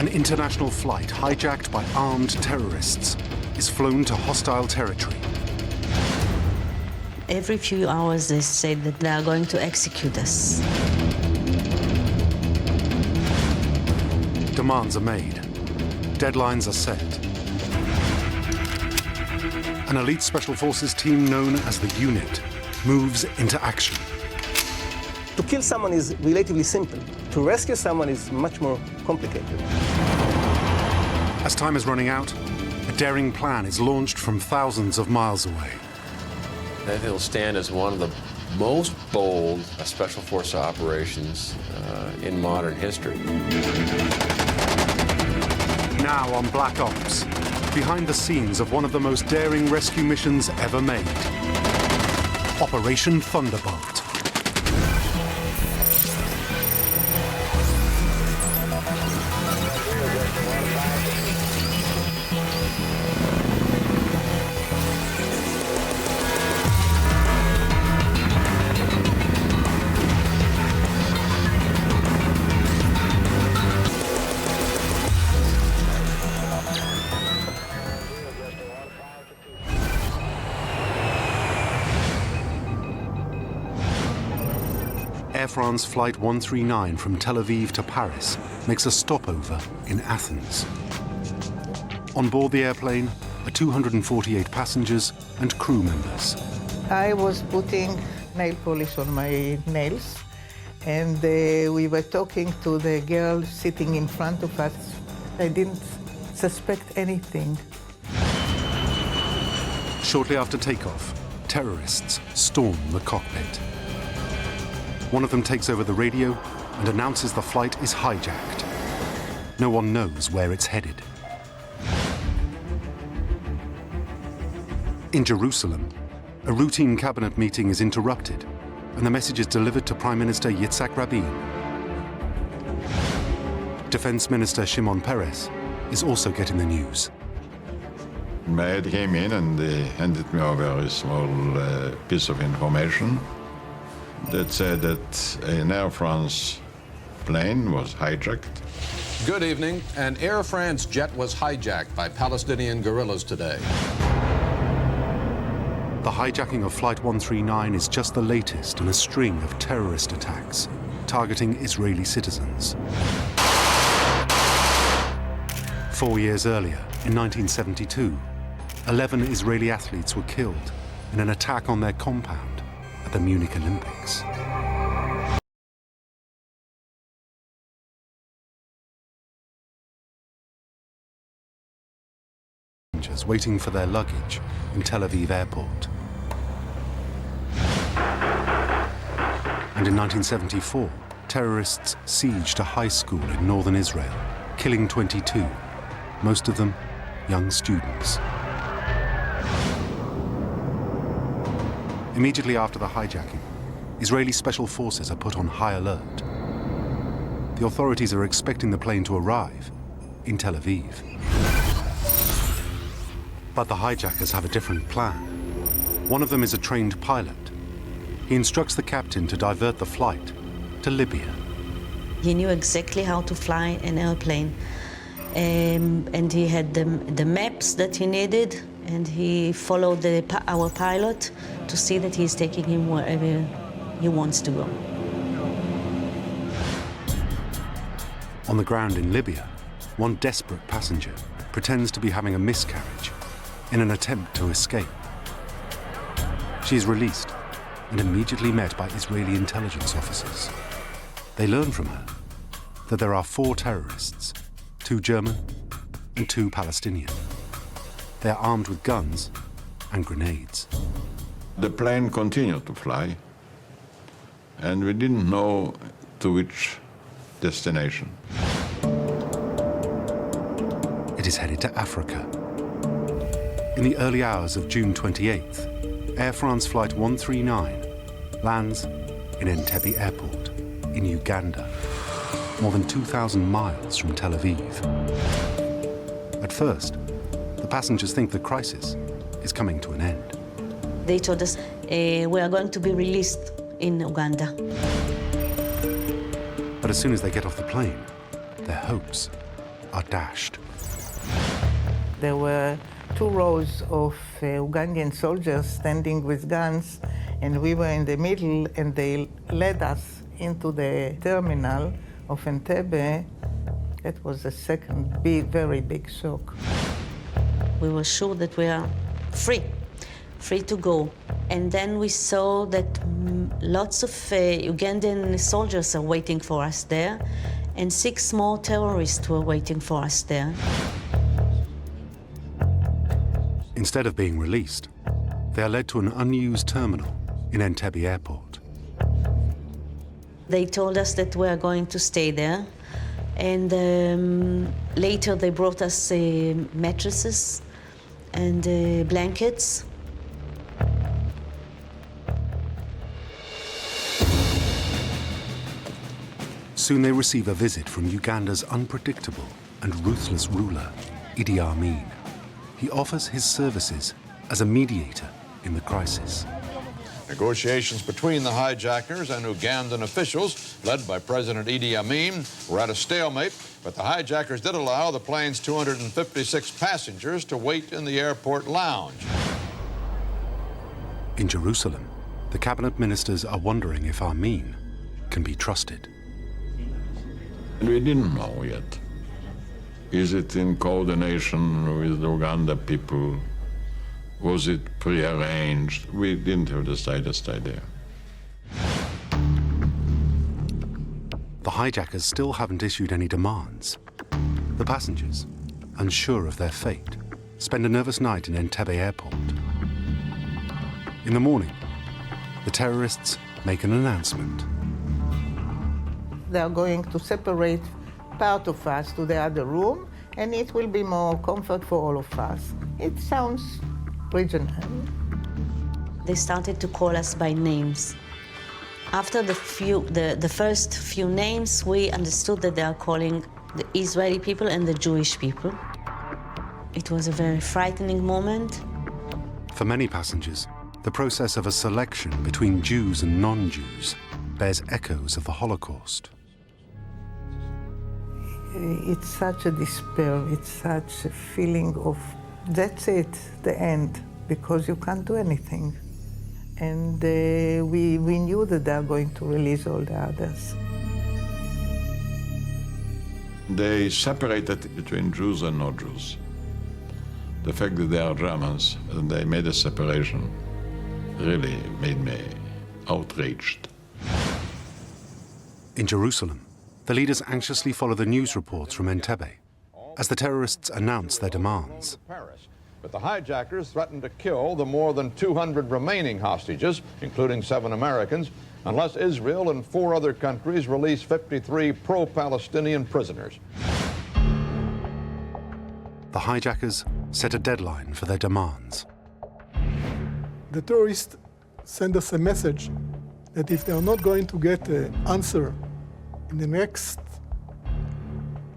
An international flight hijacked by armed terrorists is flown to hostile territory. Every few hours they say that they are going to execute us. Demands are made. Deadlines are set. An elite special forces team known as the Unit moves into action. To kill someone is relatively simple. To rescue someone is much more complicated. As time is running out, a daring plan is launched from thousands of miles away. I think it'll stand as one of the most bold special force operations in modern history. Now on Black Ops, behind the scenes of one of the most daring rescue missions ever made. Operation Thunderbolt. Air France Flight 139 from Tel Aviv to Paris makes a stopover in Athens. On board the airplane are 248 passengers and crew members. I was putting nail polish on my nails, and we were talking to the girl sitting in front of us. I didn't suspect anything. Shortly after takeoff, terrorists storm the cockpit. One of them takes over the radio and announces the flight is hijacked. No one knows where it's headed. In Jerusalem, a routine cabinet meeting is interrupted, and the message is delivered to Prime Minister Yitzhak Rabin. Defense Minister Shimon Peres is also getting the news. My head came in and they handed me a very small piece of information that said that an Air France plane was hijacked. Good evening. An Air France jet was hijacked by Palestinian guerrillas today. The hijacking of Flight 139 is just the latest in a string of terrorist attacks targeting Israeli citizens. 4 years earlier, in 1972, 11 Israeli athletes were killed in an attack on their compound at the Munich Olympics. Passengers waiting for their luggage in Tel Aviv airport. And in 1974, terrorists sieged a high school in northern Israel, killing 22, most of them young students. Immediately after the hijacking, Israeli special forces are put on high alert. The authorities are expecting the plane to arrive in Tel Aviv. But the hijackers have a different plan. One of them is a trained pilot. He instructs the captain to divert the flight to Libya. He knew exactly how to fly an airplane, and he had the maps that he needed, and he followed our pilot to see that he's taking him wherever he wants to go. On the ground in Libya, one desperate passenger pretends to be having a miscarriage in an attempt to escape. She is released and immediately met by Israeli intelligence officers. They learn from her that there are 4 terrorists, 2 German and 2 Palestinian. They are armed with guns and grenades. The plane continued to fly, and we didn't know to which destination. It is headed to Africa. In the early hours of June 28th, Air France Flight 139 lands in Entebbe Airport in Uganda, more than 2,000 miles from Tel Aviv. At first, the passengers think the crisis is coming to an end. They told us we are going to be released in Uganda. But as soon as they get off the plane, their hopes are dashed. There were 2 rows of Ugandan soldiers standing with guns, and we were in the middle, and they led us into the terminal of Entebbe. That was a second very big shock. We were sure that we are free to go. And then we saw that lots of Ugandan soldiers are waiting for us there, and 6 more terrorists were waiting for us there. Instead of being released, they are led to an unused terminal in Entebbe airport. They told us that we are going to stay there, and later they brought us mattresses and blankets. Soon they receive a visit from Uganda's unpredictable and ruthless ruler, Idi Amin. He offers his services as a mediator in the crisis. Negotiations between the hijackers and Ugandan officials, led by President Idi Amin, were at a stalemate, but the hijackers did allow the plane's 256 passengers to wait in the airport lounge. In Jerusalem, the cabinet ministers are wondering if Amin can be trusted. We didn't know yet. Is it in coordination with the Uganda people? Was it prearranged? We didn't have the slightest idea. The hijackers still haven't issued any demands. The passengers, unsure of their fate, spend a nervous night in Entebbe airport. In the morning, the terrorists make an announcement. They are going to separate part of us to the other room, and it will be more comfort for all of us. It sounds regional. They started to call us by names. After the first few names, we understood that they are calling the Israeli people and the Jewish people. It was a very frightening moment. For many passengers, the process of a selection between Jews and non-Jews bears echoes of the Holocaust. It's such a despair, it's such a feeling of, that's it, the end, because you can't do anything. And we knew that they are going to release all the others. They separated between Jews and non-Jews. The fact that they are Germans and they made a separation really made me outraged. In Jerusalem, the leaders anxiously follow the news reports from Entebbe as the terrorists announce their demands. But the hijackers threatened to kill the more than 200 remaining hostages, including 7 Americans, unless Israel and 4 other countries release 53 pro-Palestinian prisoners. The hijackers set a deadline for their demands. The terrorists send us a message that if they are not going to get an answer in the next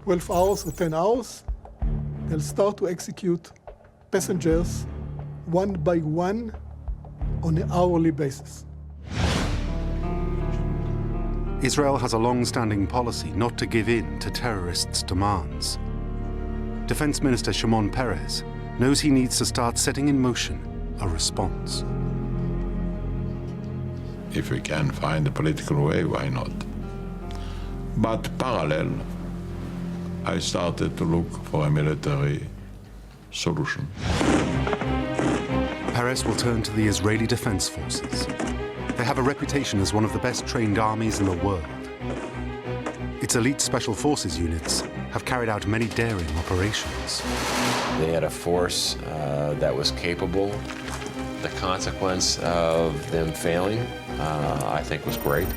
12 hours or 10 hours, they'll start to execute passengers one by one on an hourly basis. Israel has a long-standing policy not to give in to terrorists' demands. Defense Minister Shimon Peres knows he needs to start setting in motion a response. If we can find a political way, why not? But parallel, I started to look for a military solution. Peres will turn to the Israeli Defense Forces. They have a reputation as one of the best trained armies in the world. Its elite special forces units have carried out many daring operations. They had a force that was capable. The consequence of them failing, I think, was great.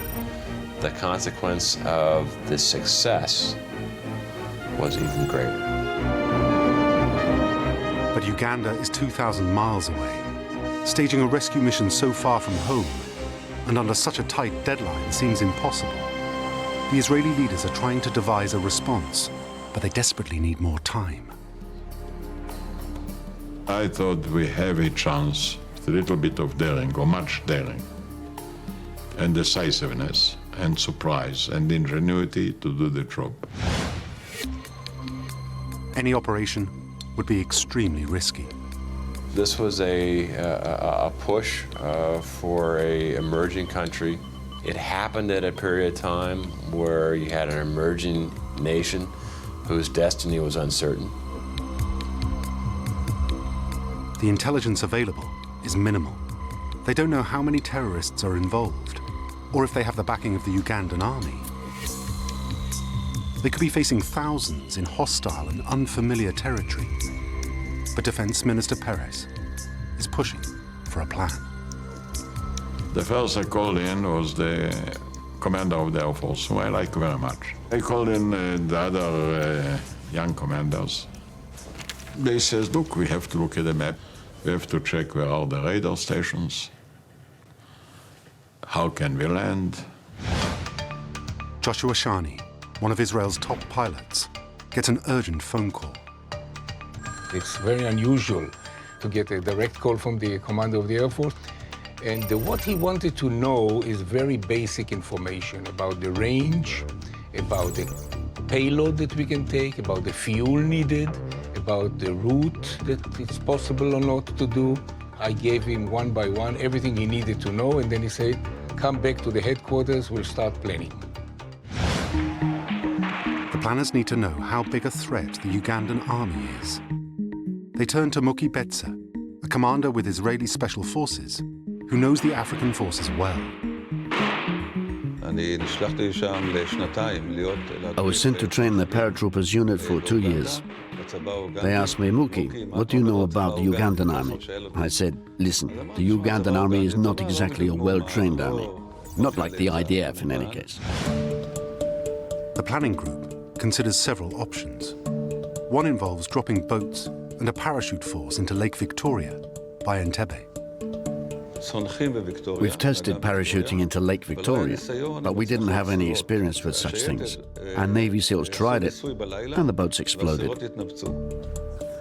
The consequence of the success was even greater. But Uganda is 2,000 miles away. Staging a rescue mission so far from home and under such a tight deadline seems impossible. The Israeli leaders are trying to devise a response, but they desperately need more time. I thought we have a chance with a little bit of daring, or much daring, and decisiveness, and surprise, and ingenuity to do the job. Any operation would be extremely risky. This was a push for an emerging country. It happened at a period of time where you had an emerging nation whose destiny was uncertain. The intelligence available is minimal. They don't know how many terrorists are involved, or if they have the backing of the Ugandan army. They could be facing thousands in hostile and unfamiliar territory. But Defense Minister Perez is pushing for a plan. The first I called in was the commander of the Air Force, who I like very much. I called in the other young commanders. They says, look, we have to look at the map. We have to check where are the radar stations. How can we land? Joshua Shani, one of Israel's top pilots, gets an urgent phone call. It's very unusual to get a direct call from the commander of the Air Force. And what he wanted to know is very basic information about the range, about the payload that we can take, about the fuel needed, about the route that it's possible or not to do. I gave him one by one everything he needed to know, and then he said, come back to the headquarters, we'll start planning. The planners need to know how big a threat the Ugandan army is. They turn to Muki Betsa, a commander with Israeli special forces, who knows the African forces well. I was sent to train the paratroopers unit for 2 years. They asked me, Muki, what do you know about the Ugandan army? I said, listen, the Ugandan army is not exactly a well-trained army. Not like the IDF in any case. The planning group considers several options. One involves dropping boats and a parachute force into Lake Victoria by Entebbe. We've tested parachuting into Lake Victoria, but we didn't have any experience with such things. Our Navy SEALs tried it, and the boats exploded.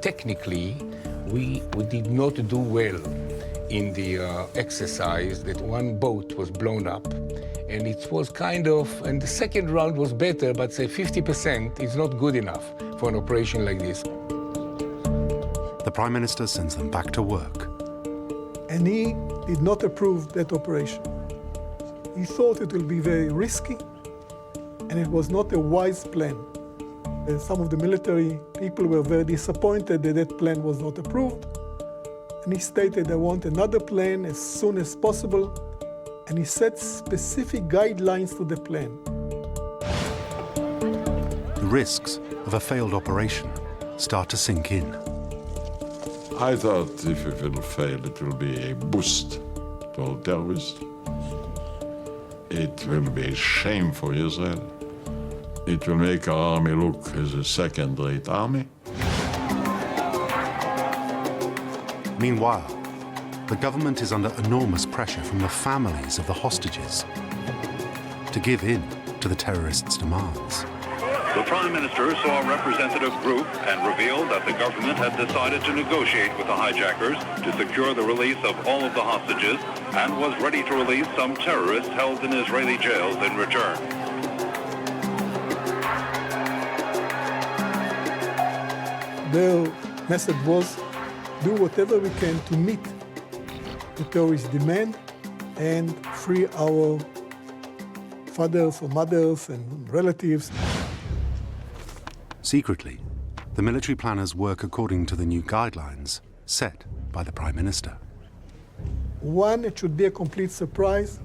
Technically, we did not do well in the exercise. That one boat was blown up, and it was kind of, and the second round was better, but say 50% is not good enough for an operation like this. The Prime Minister sends them back to work. And he did not approve that operation. He thought it will be very risky, and it was not a wise plan. Some of the military people were very disappointed that that plan was not approved. And he stated, I want another plan as soon as possible. And he set specific guidelines to the plan. The risks of a failed operation start to sink in. I thought if it will fail, it will be a boost to all terrorists. It will be a shame for Israel. It will make our army look as a second-rate army. Meanwhile, the government is under enormous pressure from the families of the hostages to give in to the terrorists' demands. The Prime Minister saw a representative group and revealed that the government had decided to negotiate with the hijackers to secure the release of all of the hostages and was ready to release some terrorists held in Israeli jails in return. Their message was, do whatever we can to meet the terrorist demand and free our fathers or mothers and relatives. Secretly, the military planners work according to the new guidelines set by the Prime Minister. One, it should be a complete surprise.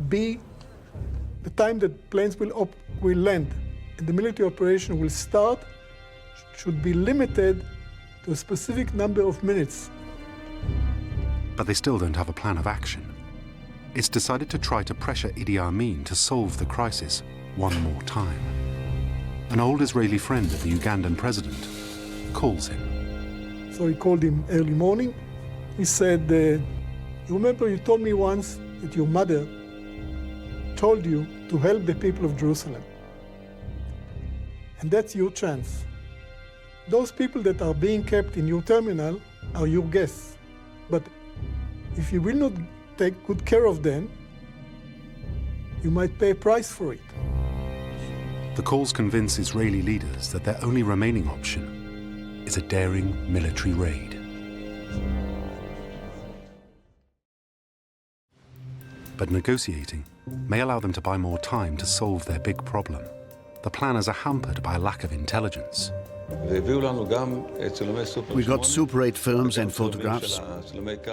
B, the time that planes will land and the military operation will start should be limited to a specific number of minutes. But they still don't have a plan of action. It's decided to try to pressure Idi Amin to solve the crisis one more time. An old Israeli friend of the Ugandan president calls him. So he called him early morning. He said, you remember you told me once that your mother told you to help the people of Jerusalem. And that's your chance. Those people that are being kept in your terminal are your guests. But if you will not take good care of them, you might pay a price for it. The calls convince Israeli leaders that their only remaining option is a daring military raid. But negotiating may allow them to buy more time to solve their big problem. The planners are hampered by a lack of intelligence. We got Super 8 films and photographs.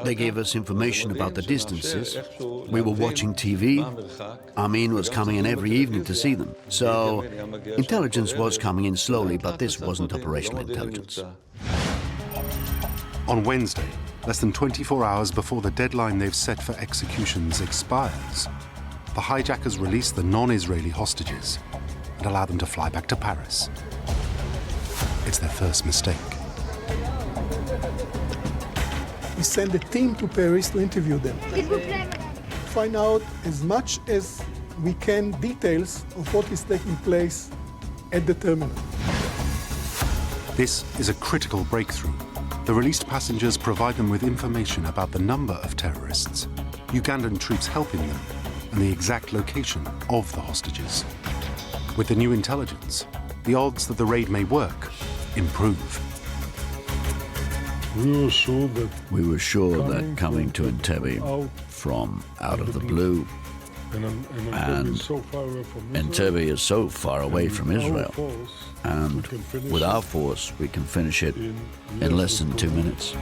They gave us information about the distances. We were watching TV. Amin was coming in every evening to see them. So intelligence was coming in slowly, but this wasn't operational intelligence. On Wednesday, less than 24 hours before the deadline they've set for executions expires, the hijackers release the non-Israeli hostages and allow them to fly back to Paris. It's their first mistake. We send a team to Paris to interview them. Find out as much as we can details of what is taking place at the terminal. This is a critical breakthrough. The released passengers provide them with information about the number of terrorists, Ugandan troops helping them, and the exact location of the hostages. With the new intelligence, the odds that the raid may work improve. We were sure that coming to Entebbe from out of the blue, and Entebbe is so far away from Israel, and with our force we can finish it in less than 2 minutes.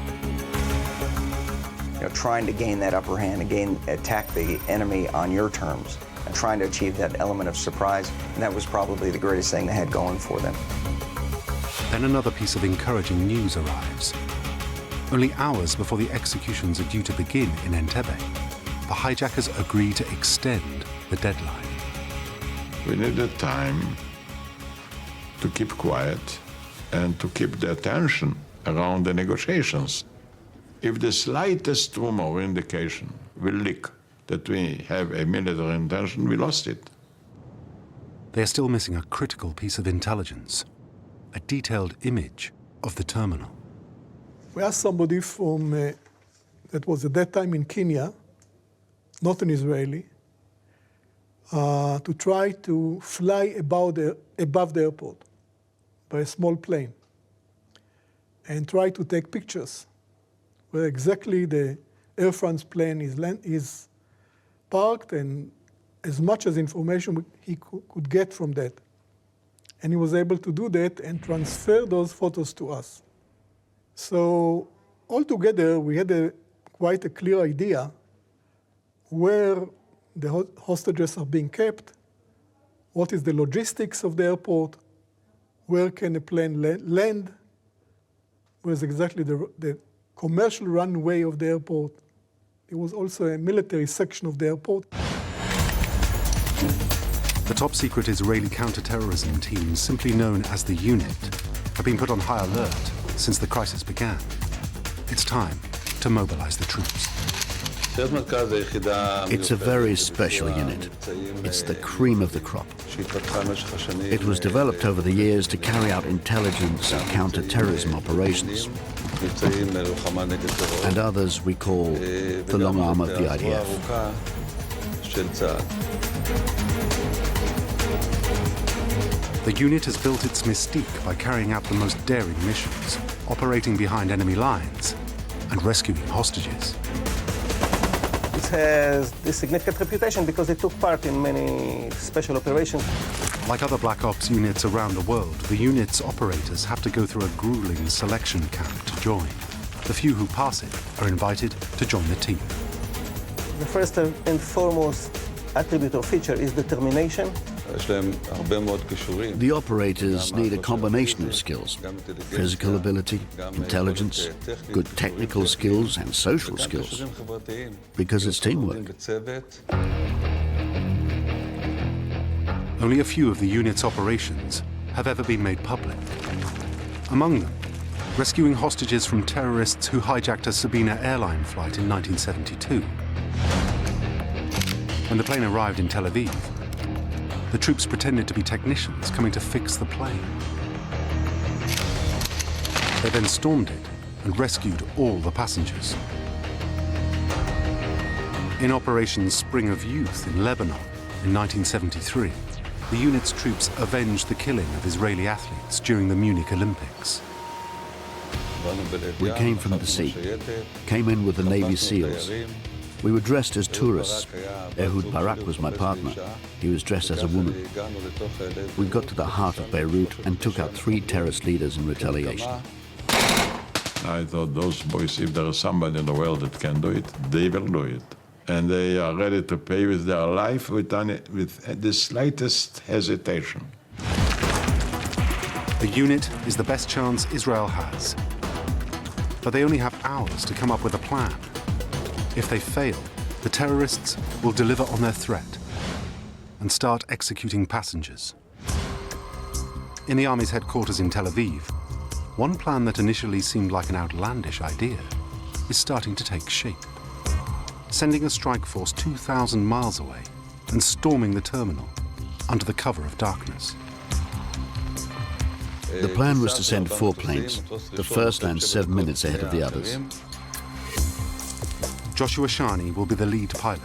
Trying to gain that upper hand, attack the enemy on your terms, and trying to achieve that element of surprise, and that was probably the greatest thing they had going for them. Then another piece of encouraging news arrives. Only hours before the executions are due to begin in Entebbe, the hijackers agree to extend the deadline. We needed time to keep quiet and to keep the attention around the negotiations. If the slightest rumor or indication will leak that we have a military intention, we lost it. They are still missing a critical piece of intelligence, a detailed image of the terminal. We asked somebody from that was at that time in Kenya, not an Israeli, to try to fly above the airport by a small plane and try to take pictures where exactly the Air France plane is parked and as much as information he could get from that. And he was able to do that and transfer those photos to us. So altogether, we had quite a clear idea where the hostages are being kept, what is the logistics of the airport, where can a plane land, where's exactly the commercial runway of the airport. There was also a military section of the airport. The top-secret Israeli counter-terrorism team, simply known as the Unit, have been put on high alert since the crisis began. It's time to mobilize the troops. It's a very special unit. It's the cream of the crop. It was developed over the years to carry out intelligence and counter-terrorism operations. And others we call the long arm of the IDF. The unit has built its mystique by carrying out the most daring missions, operating behind enemy lines and rescuing hostages. It has this significant reputation because it took part in many special operations. Like other Black Ops units around the world, the unit's operators have to go through a grueling selection camp to join. The few who pass it are invited to join the team. The first and foremost attribute or feature is determination. The operators need a combination of skills: physical ability, intelligence, good technical skills, and social skills, because it's teamwork. Only a few of the unit's operations have ever been made public. Among them, rescuing hostages from terrorists who hijacked a Sabina airline flight in 1972. When the plane arrived in Tel Aviv, the troops pretended to be technicians coming to fix the plane. They then stormed it and rescued all the passengers. In Operation Spring of Youth in Lebanon in 1973, the unit's troops avenged the killing of Israeli athletes during the Munich Olympics. We came from the sea, came in with the Navy SEALs. We were dressed as tourists. Ehud Barak was my partner. He was dressed as a woman. We got to the heart of Beirut and took out 3 terrorist leaders in retaliation. I thought those boys, if there is somebody in the world that can do it, they will do it. And they are ready to pay with their life with the slightest hesitation. The unit is the best chance Israel has. But they only have hours to come up with a plan. If they fail, the terrorists will deliver on their threat and start executing passengers. In the army's headquarters in Tel Aviv, one plan that initially seemed like an outlandish idea is starting to take shape. Sending a strike force 2,000 miles away and storming the terminal under the cover of darkness. The plan was to send 4 planes. The first land 7 minutes ahead of the others. Joshua Shani will be the lead pilot.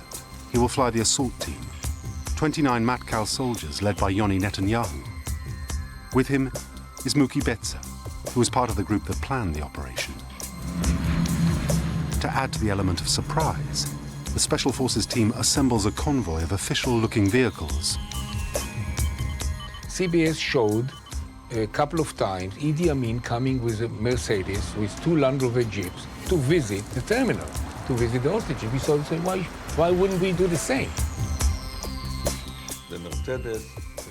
He will fly the assault team, 29 Matkal soldiers led by Yoni Netanyahu. With him is Muki Betzer, who was part of the group that planned the operation. To add to the element of surprise, the Special Forces team assembles a convoy of official-looking vehicles. CBS showed a couple of times Idi Amin coming with a Mercedes with 2 Land Rover Jeeps to visit the terminal, to visit the hostages. We thought, why wouldn't we do the same?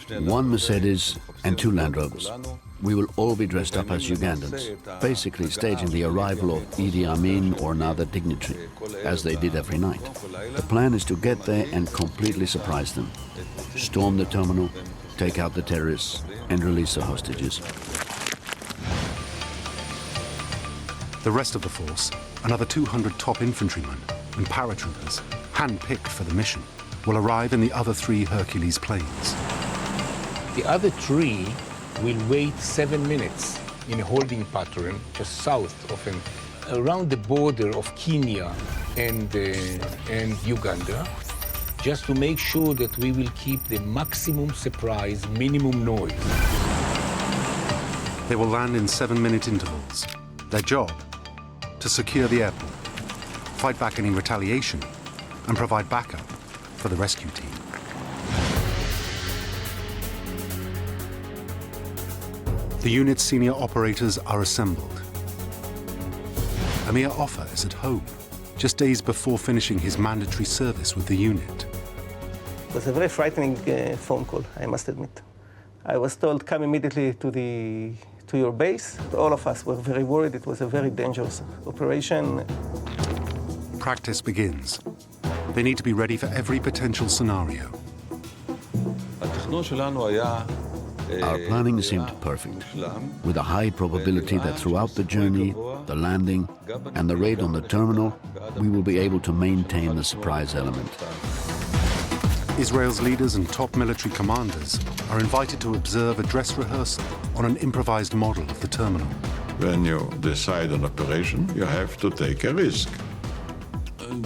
1 Mercedes and 2 Land Rovers. We will all be dressed up as Ugandans, basically staging the arrival of Idi Amin or another dignitary, as they did every night. The plan is to get there and completely surprise them. Storm the terminal, take out the terrorists, and release the hostages. The rest of the force, another 200 top infantrymen and paratroopers, hand-picked for the mission, will arrive in the other 3 Hercules planes. The other 3 will wait 7 minutes in a holding pattern just south of him, around the border of Kenya and Uganda, just to make sure that we will keep the maximum surprise, minimum noise. They will land in 7-minute intervals. Their job, to secure the airport, fight back any retaliation, and provide backup for the rescue team. The unit's senior operators are assembled. Amir Offer is at home, just days before finishing his mandatory service with the unit. It was a very frightening phone call, I must admit. I was told, come immediately to your base. All of us were very worried. It was a very dangerous operation. Practice begins. They need to be ready for every potential scenario. Our planning seemed perfect, with a high probability that throughout the journey, the landing, and the raid on the terminal, we will be able to maintain the surprise element. Israel's leaders and top military commanders are invited to observe a dress rehearsal on an improvised model of the terminal. When you decide on operation, you have to take a risk.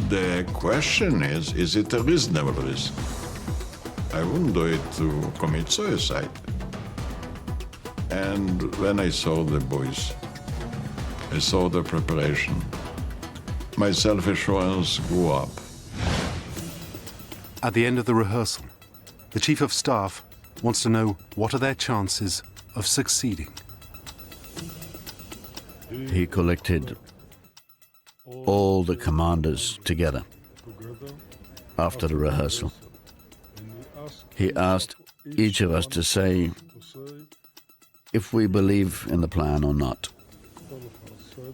The question is it a reasonable risk? I wouldn't do it to commit suicide. And when I saw the boys, I saw the preparation, my self-assurance grew up. At the end of the rehearsal, the Chief of Staff wants to know what are their chances of succeeding. He collected all the commanders together after the rehearsal. He asked each of us to say if we believe in the plan or not.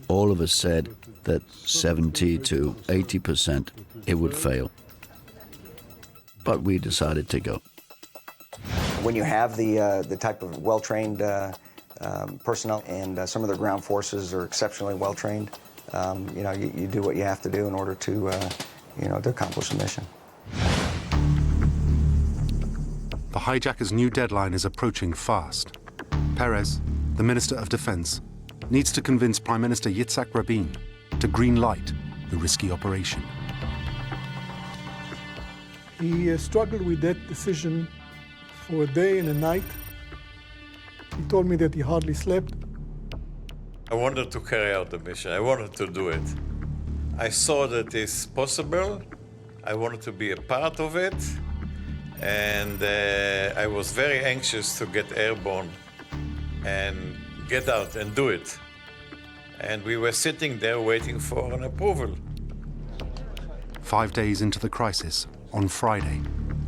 All of us said that 70 to 80% it would fail. But we decided to go. When you have the type of well-trained personnel and some of the ground forces are exceptionally well-trained, you do what you have to do in order to accomplish the mission. The hijackers' new deadline is approaching fast. Perez, the Minister of Defense, needs to convince Prime Minister Yitzhak Rabin to green light the risky operation. He struggled with that decision for a day and a night. He told me that he hardly slept. I wanted to carry out the mission. I wanted to do it. I saw that it's possible. I wanted to be a part of it. And I was very anxious to get airborne and get out and do it. And we were sitting there waiting for an approval. 5 days into the crisis, on Friday,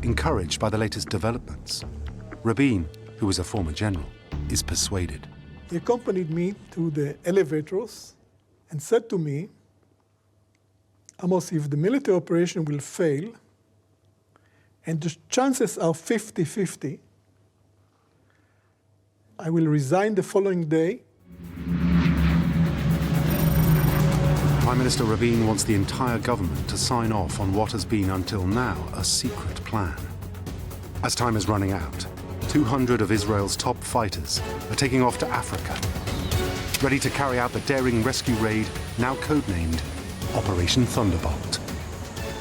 encouraged by the latest developments, Rabin, who was a former general, is persuaded. He accompanied me to the elevators and said to me, Amos, if the military operation will fail, and the chances are 50-50, I will resign the following day. Prime Minister Rabin wants the entire government to sign off on what has been until now a secret plan. As time is running out, 200 of Israel's top fighters are taking off to Africa, ready to carry out the daring rescue raid now codenamed Operation Thunderbolt.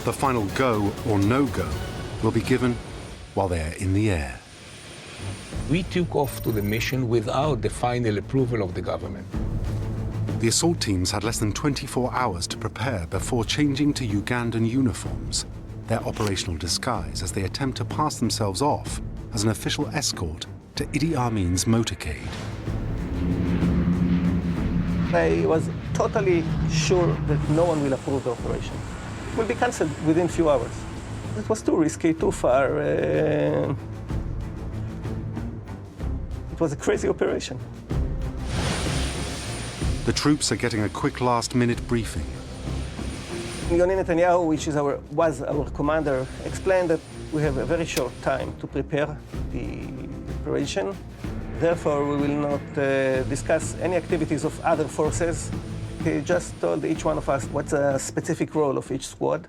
The final go or no-go will be given while they are in the air. We took off to the mission without the final approval of the government. The assault teams had less than 24 hours to prepare before changing to Ugandan uniforms, their operational disguise as they attempt to pass themselves off as an official escort to Idi Amin's motorcade. I was totally sure that no one will approve the operation. It will be cancelled within a few hours. It was too risky, too far. It was a crazy operation. The troops are getting a quick last-minute briefing. Yoni Netanyahu, which was our commander, explained that we have a very short time to prepare the operation. Therefore, we will not discuss any activities of other forces. He just told each one of us what's a specific role of each squad.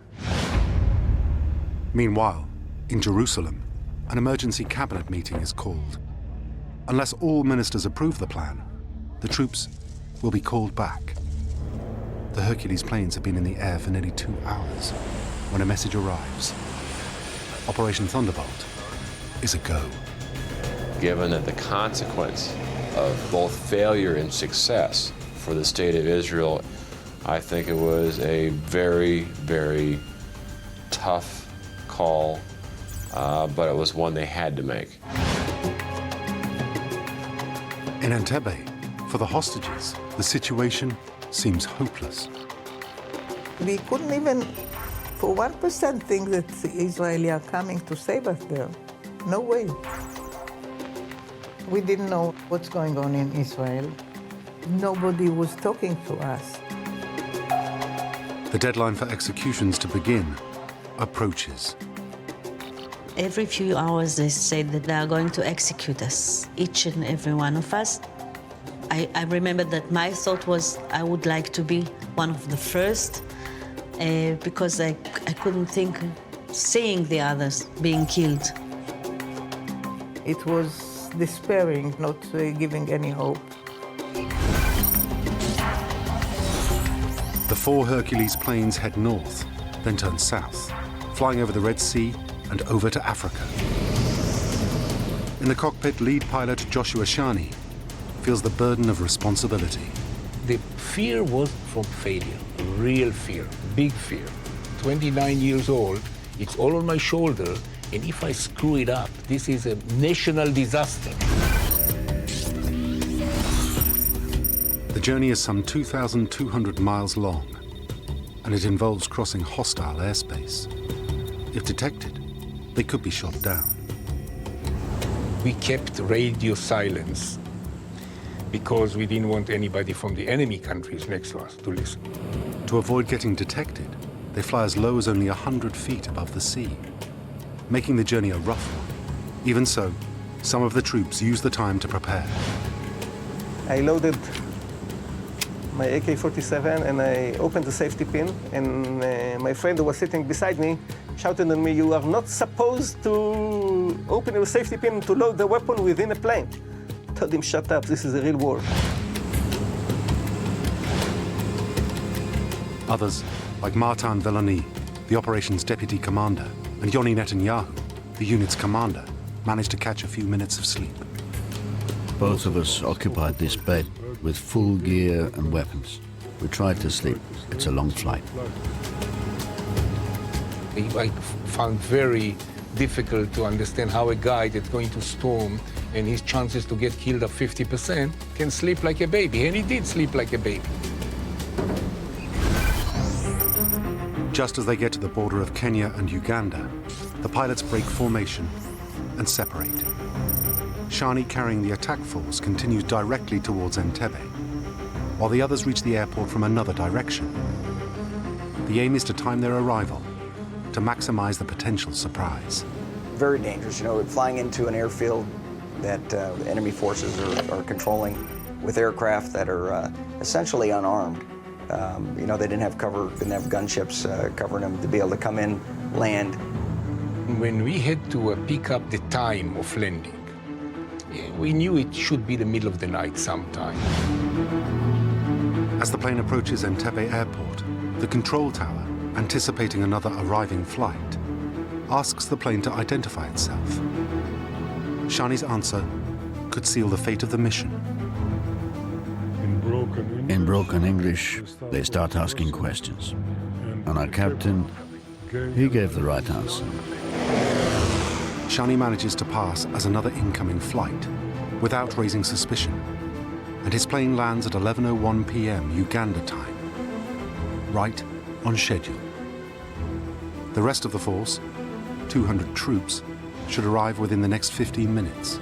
Meanwhile, in Jerusalem, an emergency cabinet meeting is called. Unless all ministers approve the plan, the troops will be called back. The Hercules planes have been in the air for nearly 2 hours when a message arrives. Operation Thunderbolt is a go. Given that the consequence of both failure and success for the state of Israel, I think it was a very, very tough call, but it was one they had to make. In Entebbe, for the hostages, the situation seems hopeless. We couldn't even, for 1%, think that the Israelis are coming to save us there. No way. We didn't know what's going on in Israel. Nobody was talking to us. The deadline for executions to begin approaches. Every few hours they said that they are going to execute us, each and every one of us. I remember that my thought was I would like to be one of the first because I couldn't think seeing the others being killed. It was despairing, not giving any hope. The 4 Hercules planes head north, then turn south, flying over the Red Sea and over to Africa. In the cockpit, lead pilot Joshua Shani feels the burden of responsibility. The fear was from failure, real fear, big fear. 29 years old, it's all on my shoulder, and if I screw it up, this is a national disaster. The journey is some 2,200 miles long, and it involves crossing hostile airspace. If detected, they could be shot down. We kept radio silence because we didn't want anybody from the enemy countries next to us to listen. To avoid getting detected, they fly as low as only 100 feet above the sea, making the journey a rough one. Even so, some of the troops use the time to prepare. I loaded my AK-47 and I opened the safety pin, and my friend who was sitting beside me shouted at me, "You are not supposed to open your safety pin to load the weapon within a plane." I told him, "Shut up, this is a real war." Others, like Martin Velani, the operation's deputy commander, and Yoni Netanyahu, the unit's commander, managed to catch a few minutes of sleep. Both of us occupied this bed. with full gear and weapons. We tried to sleep. It's a long flight. I found very difficult to understand how a guy that's going to storm and his chances to get killed are 50% can sleep like a baby. And he did sleep like a baby. Just as they get to the border of Kenya and Uganda, the pilots break formation and separate. Shani, carrying the attack force, continues directly towards Entebbe, while the others reach the airport from another direction. The aim is to time their arrival to maximize the potential surprise. Very dangerous, you know, flying into an airfield that enemy forces are controlling with aircraft that are essentially unarmed. You know, they didn't have cover, didn't have gunships covering them to be able to come in, land. When we had to pick up the time of landing, we knew it should be the middle of the night sometime. As the plane approaches Entebbe Airport, the control tower, anticipating another arriving flight, asks the plane to identify itself. Shani's answer could seal the fate of the mission. In broken English, they start asking questions. And our captain, he gave the right answer. Shani manages to pass as another incoming flight without raising suspicion, and his plane lands at 11:01 p.m. Uganda time, right on schedule. The rest of the force, 200 troops, should arrive within the next 15 minutes.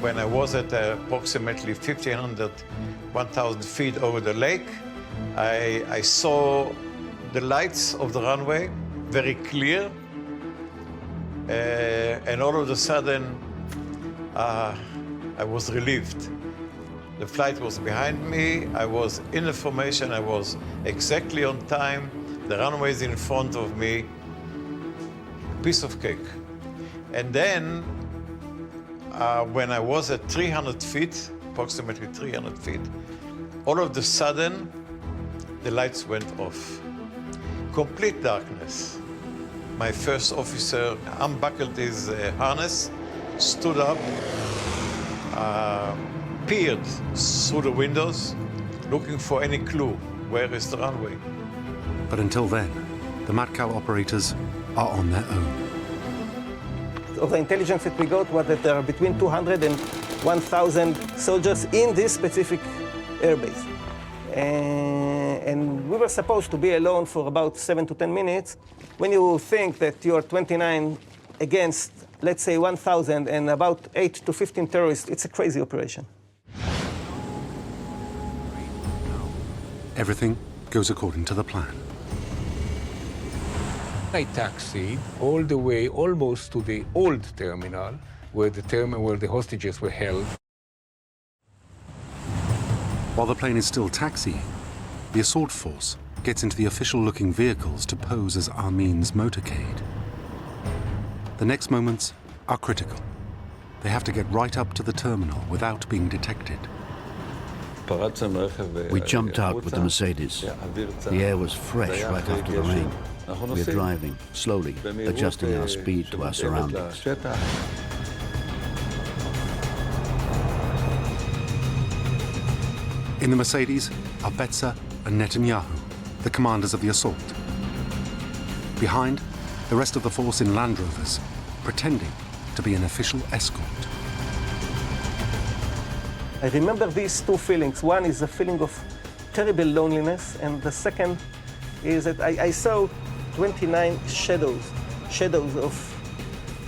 When I was at approximately 1,500, 1,000 feet over the lake, I saw the lights of the runway very clear. And all of a sudden, I was relieved. The flight was behind me. I was in the formation. I was exactly on time. The runway is in front of me. Piece of cake. And then, when I was at 300 feet, approximately 300 feet, all of a sudden, the lights went off. Complete darkness. My first officer unbuckled his harness, stood up, peered through the windows, looking for any clue. Where is the runway? But until then, the Matcal operators are on their own. Of the intelligence that we got was that there are between 200 and 1,000 soldiers in this specific airbase. And we were supposed to be alone for about 7 to 10 minutes. When you think that you are 29 against, let's say, 1,000 and about 8 to 15 terrorists, it's a crazy operation. Everything goes according to the plan. I taxied all the way almost to the old terminal, where the hostages were held. While the plane is still taxiing, the assault force gets into the official-looking vehicles to pose as Amin's motorcade. The next moments are critical. They have to get right up to the terminal without being detected. We jumped out with the Mercedes. The air was fresh right after the rain. We are driving slowly, adjusting our speed to our surroundings. In the Mercedes are Betzer and Netanyahu, the commanders of the assault. Behind, the rest of the force in Land Rovers, pretending to be an official escort. I remember these two feelings. One is a feeling of terrible loneliness, and the second is that I saw 29 shadows of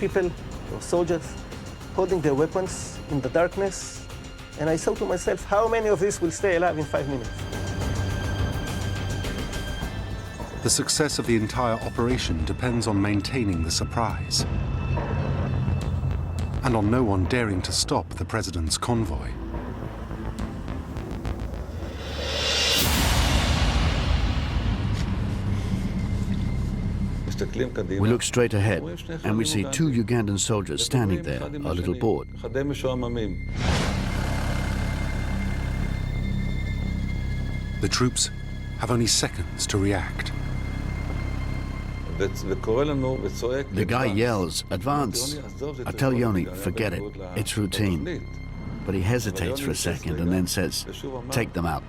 people or soldiers holding their weapons in the darkness. And I thought to myself, how many of these will stay alive in 5 minutes? The success of the entire operation depends on maintaining the surprise, and on no one daring to stop the president's convoy. We look straight ahead, and we see 2 Ugandan soldiers standing there, a little bored. The troops have only seconds to react. The guy yells, "Advance!" I tell Yoni, forget it, it's routine. but he hesitates for a second and then says, "Take them out."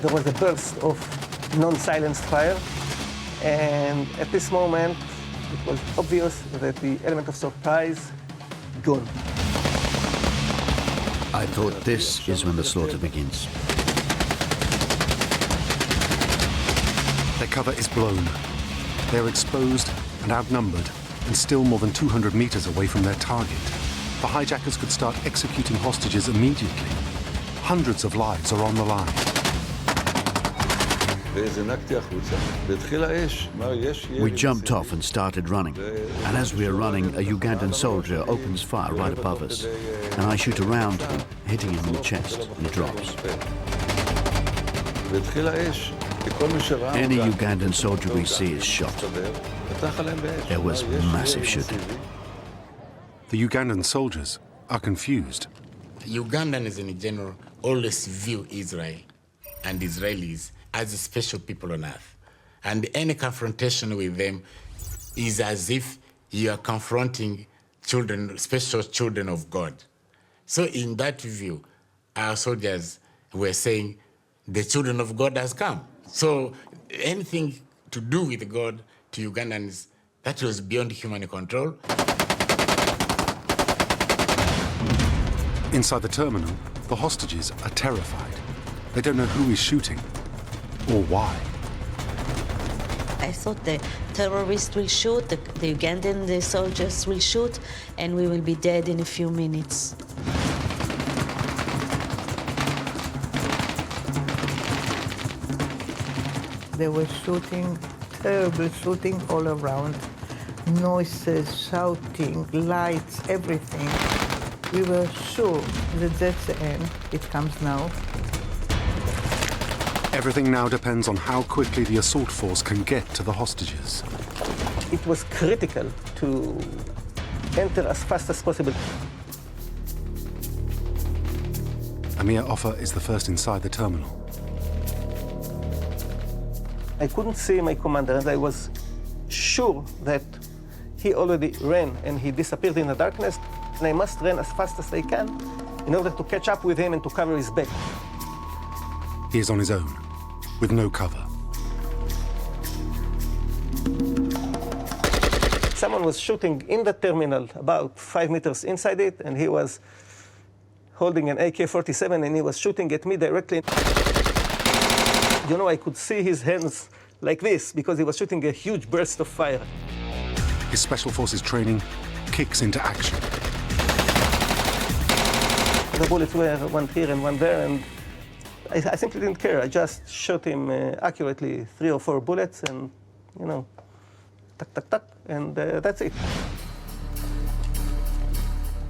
There was a burst of non-silenced fire, and at this moment, it was obvious that the element of surprise gone. I thought this is when the slaughter begins. Their cover is blown. They are exposed and outnumbered, and still more than 200 meters away from their target. The hijackers could start executing hostages immediately. Hundreds of lives are on the line. We jumped off and started running. And as we are running, a Ugandan soldier opens fire right above us. And I shoot around him, hitting him in the chest, and he drops. Any Ugandan soldier we see is shot. There was massive shooting. The Ugandan soldiers are confused. Ugandans in general always view Israel and Israelis as special people on earth. And any confrontation with them is as if you are confronting children, special children of God. So in that view, our soldiers were saying, the children of God has come. So anything to do with God to Ugandans, that was beyond human control. Inside the terminal, the hostages are terrified. They don't know who is shooting or why. I thought the terrorists will shoot, the Ugandan soldiers will shoot, and we will be dead in a few minutes. They were shooting, terrible shooting all around. Noises, shouting, lights, everything. We were sure that that's the end. It comes now. Everything now depends on how quickly the assault force can get to the hostages. It was critical to enter as fast as possible. Amir Offer is the first inside the terminal. I couldn't see my commander, and I was sure that he already ran and he disappeared in the darkness, and I must run as fast as I can in order to catch up with him and to cover his back. He is on his own, with no cover. Someone was shooting in the terminal about 5 meters inside it, and he was holding an AK-47, and he was shooting at me directly. You know, I could see his hands like this because he was shooting a huge burst of fire. His Special Forces training kicks into action. The bullets were one here and one there, and I simply didn't care. I just shot him accurately 3 or 4 bullets, and, you know, tuck, tuck, tuck, and that's it.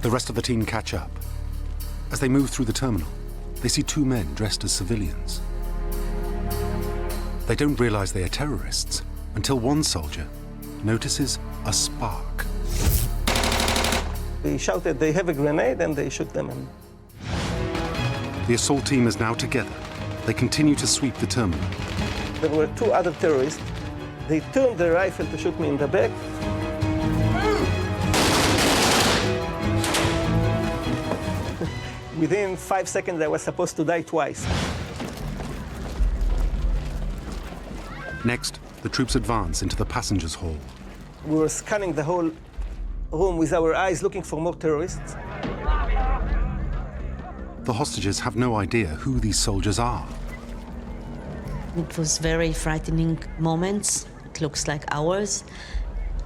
The rest of the team catch up. As they move through the terminal, they see 2 men dressed as civilians. They don't realize they are terrorists until one soldier notices a spark. They shouted, "They have a grenade," and they shoot them. And the assault team is now together. They continue to sweep the terminal. there were 2 other terrorists. They turned their rifle to shoot me in the back. Within 5 seconds, I was supposed to die twice. Next, the troops advance into the passengers' hall. We were scanning the whole room with our eyes, looking for more terrorists. The hostages have no idea who these soldiers are. It was very frightening moments. It looks like hours.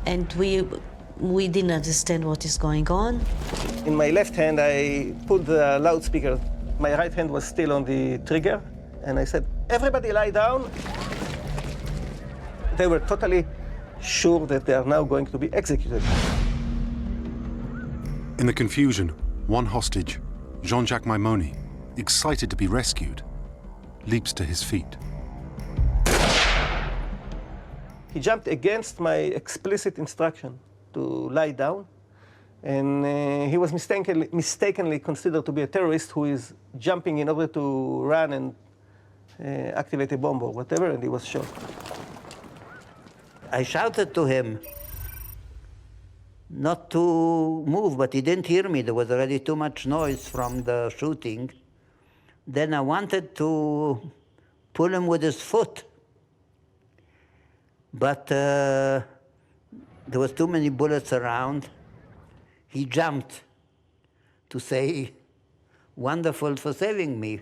And we didn't understand what is going on. In my left hand, I pulled the loudspeaker. My right hand was still on the trigger. And I said, "Everybody lie down." They were totally sure that they are now going to be executed. In the confusion, one hostage, Jean-Jacques Maimoni, excited to be rescued, leaps to his feet. He jumped against my explicit instruction to lie down, and he was mistakenly considered to be a terrorist who is jumping in order to run and activate a bomb or whatever, and he was shot. I shouted to him not to move, but he didn't hear me. There was already too much noise from the shooting. Then I wanted to pull him with his foot, but there was too many bullets around. He jumped to say, "Wonderful for saving me."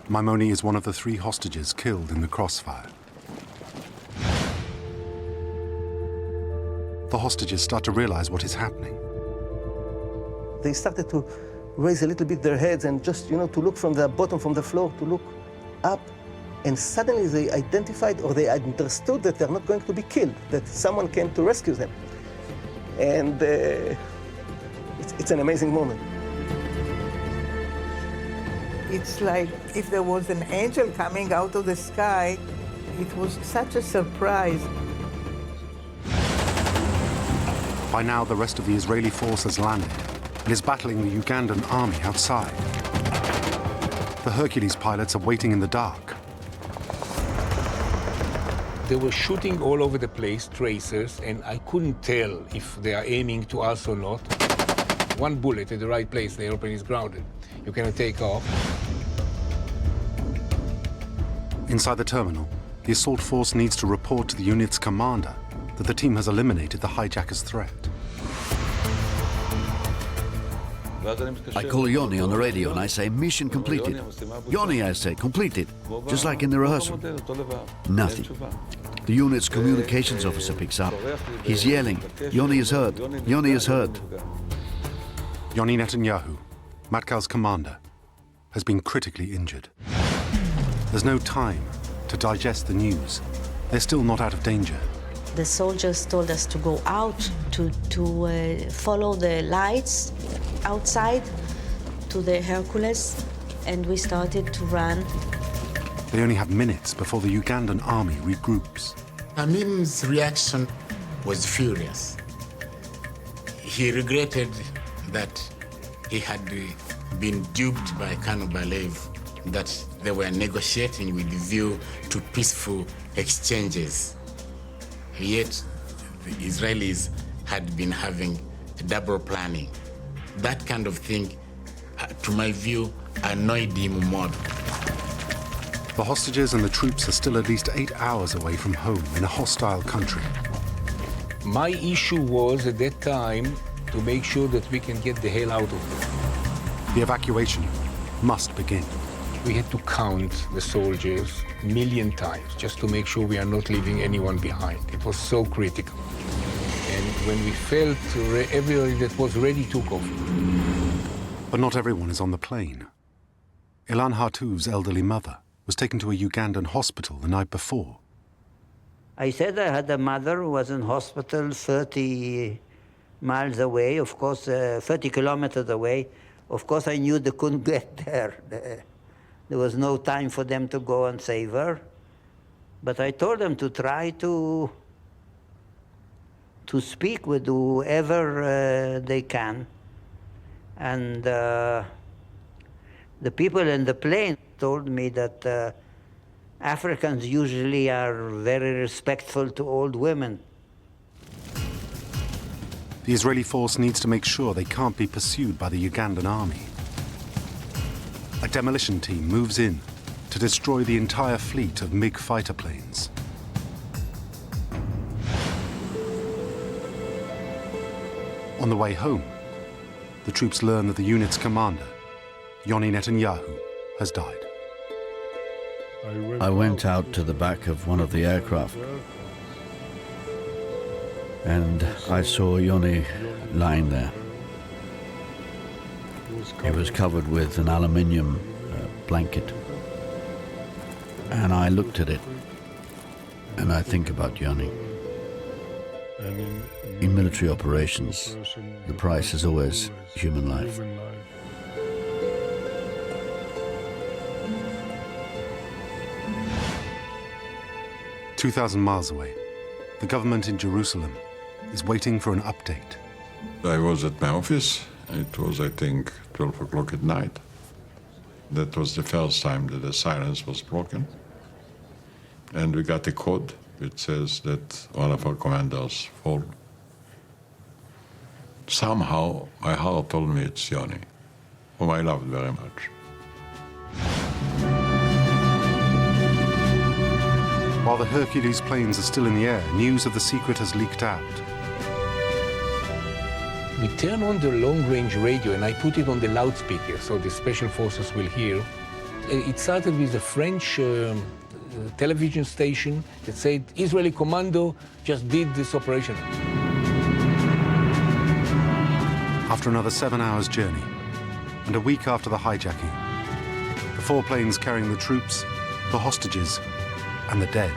Maimoni is one of the 3 hostages killed in the crossfire. The hostages start to realize what is happening. They started to raise a little bit their heads and just, to look from the bottom, from the floor, to look up. And suddenly they identified, or they understood that they're not going to be killed, that someone came to rescue them. And it's an amazing moment. It's like if there was an angel coming out of the sky. It was such a surprise. By now, the rest of the Israeli force has landed and is battling the Ugandan army outside. The Hercules pilots are waiting in the dark. They were shooting all over the place, tracers, and I couldn't tell if they are aiming to us or not. One bullet at the right place, the airplane is grounded. You cannot take off. Inside the terminal, the assault force needs to report to the unit's commander that the team has eliminated the hijackers' threat. I call Yoni on the radio and I say, "Mission completed." "Yoni," I say, "completed," just like in the rehearsal. Nothing. The unit's communications officer picks up. He's yelling, "Yoni is hurt, Yoni is hurt." Yoni Netanyahu, Matkal's commander, has been critically injured. There's no time to digest the news. They're still not out of danger. The soldiers told us to go out, to follow the lights outside to the Hercules, and we started to run. They only have minutes before the Ugandan army regroups. Amin's reaction was furious. He regretted that he had been duped by Colonel Balev, that they were negotiating with a view to peaceful exchanges. Yet the Israelis had been having double planning. That kind of thing, to my view, annoyed him more. The hostages and the troops are still at least 8 hours away from home in a hostile country. My issue was at that time to make sure that we can get the hell out of there. The evacuation must begin. We had to count the soldiers a million times just to make sure we are not leaving anyone behind. It was so critical. And when we felt everybody that was ready took off. But not everyone is on the plane. Ilan Hatu's elderly mother was taken to a Ugandan hospital the night before. I said I had a mother who was in hospital 30 miles away, of course, 30 kilometers away. Of course, I knew they couldn't get there. There was no time for them to go and save her. But I told them to try to speak with whoever they can. And the people in the plane told me that Africans usually are very respectful to old women. The Israeli force needs to make sure they can't be pursued by the Ugandan army. A demolition team moves in to destroy the entire fleet of MiG fighter planes. On the way home, the troops learn that the unit's commander, Yoni Netanyahu, has died. I went out to the back of one of the aircraft and I saw Yoni lying there. He was covered with an aluminium blanket. And I looked at it and I think about Yoni. In military operations, the price is always human life. "2,000 miles away, the government in Jerusalem is waiting for an update. I was at my office. It was, I think, 12 o'clock at night. That was the first time that the silence was broken. And we got a code which says that one of our commanders fall. Somehow, my heart told me it's Yoni, whom I loved very much. While the Hercules planes are still in the air, news of the secret has leaked out. We turn on the long-range radio and I put it on the loudspeaker so the special forces will hear. It started with a French television station that said Israeli commando just did this operation. After another 7 hours journey, and a week after the hijacking, the 4 planes carrying the troops, the hostages, and the dead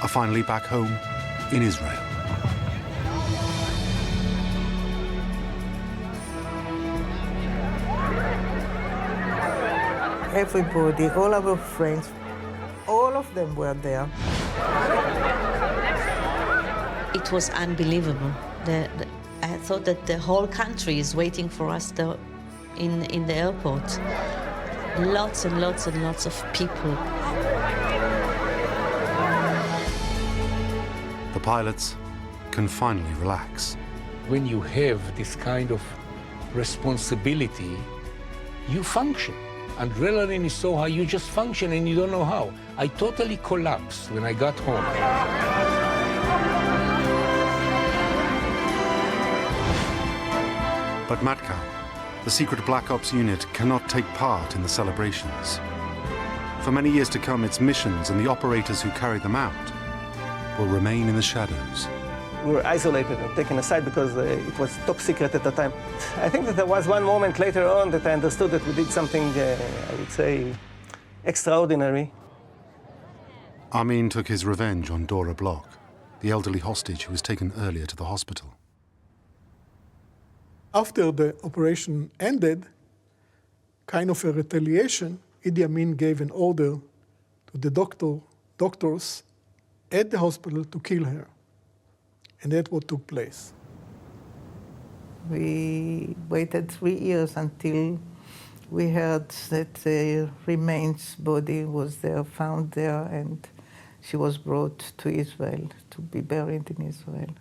are finally back home in Israel. Everybody, all our friends, all of them were there. It was unbelievable. I thought that the whole country is waiting for us in the airport. Lots and lots and lots of people. The pilots can finally relax. When you have this kind of responsibility, you function. Adrenaline is so high, you just function and you don't know how. I totally collapsed when I got home. But Matkal, the secret Black Ops unit, cannot take part in the celebrations. For many years to come, its missions and the operators who carried them out will remain in the shadows. We were isolated and taken aside because it was top secret at the time. I think that there was one moment later on that I understood that we did something, I would say, extraordinary. Amin took his revenge on Dora Bloch, the elderly hostage who was taken earlier to the hospital. After the operation ended, kind of a retaliation, Idi Amin gave an order to the doctors at the hospital to kill her. And that's what took place. We waited 3 years until we heard that the remains body was there, found there, and she was brought to Israel to be buried in Israel.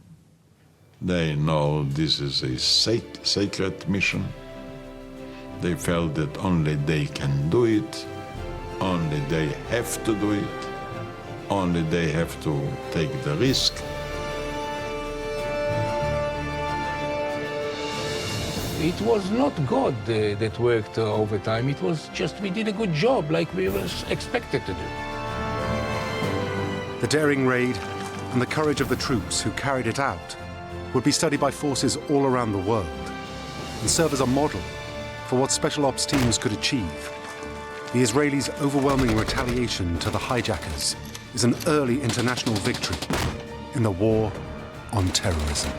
They know this is a sacred mission. They felt that only they can do it, only they have to do it, only they have to take the risk. It was not God that worked overtime. It was just we did a good job like we were expected to do. The daring raid and the courage of the troops who carried it out would be studied by forces all around the world and serve as a model for what special ops teams could achieve. The Israelis' overwhelming retaliation to the hijackers is an early international victory in the war on terrorism.